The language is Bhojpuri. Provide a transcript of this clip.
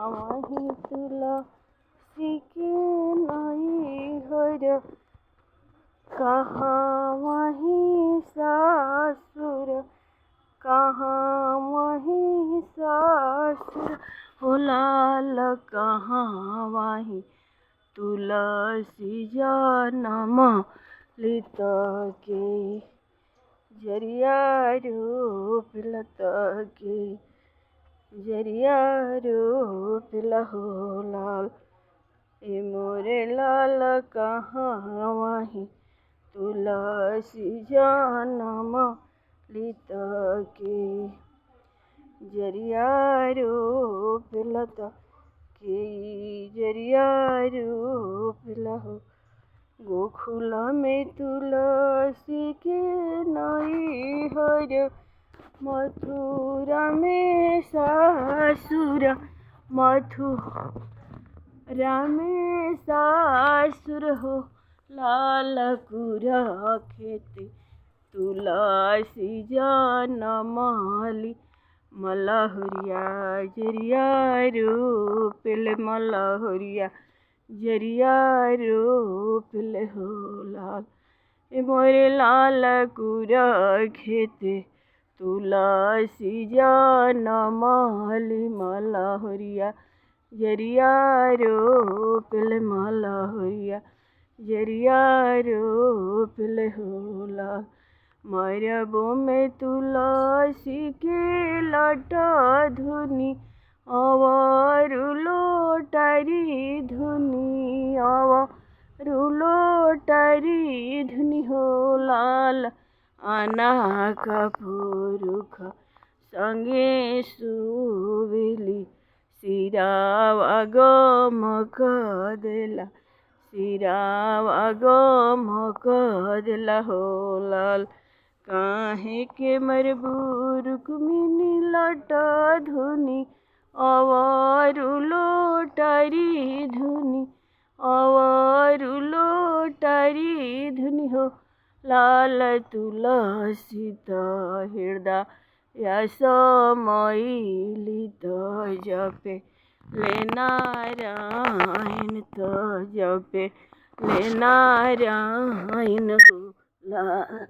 वही तुलसी के नैहर कहाँ वही सासुर, कहाँ वही सासुर हो लाल, कहाँ वही तुलसी जनम लित के जरिया रूप लत के जरिया रूप लहो लाल। ए मोरे लाल कहाँ वही तुलसी जनम लित के जरिया रूप लत के जरिया रूप लहो। गोकुल में तुलसी के नैहर, मथुरा में सासुर, मथुरा में सासुर हो लाल कुरा खेत तुलसी जनम ली। मलहुरिया जरिया रूप ले, मलहुरिया जरिया रूप ले हो लाल। ए मोरे लाल कुरा खेत तुलसी जनम ली। मलहुरिया जरिया रूप ले, मलहुरिया जरिया रूप ले हो लाल। मरबो में तुलसी के लटा धुनी, अवरु लोटारी धुनी, अवरु लोटारी धुनी हो लाल। आना कपुरुख संगे सुविली, सिरावा गम कदेला, सिरावा गम कदेला हो लाल। काहे के मरबू रुक्मिणी लटा धुनी, अवरु लोटारी धुनी, अवरु लोटारी धुनी हो लाल। तुलसी त हृदय समाइली त जपे ले नारायण, त जपे ले नारायण हो लाल।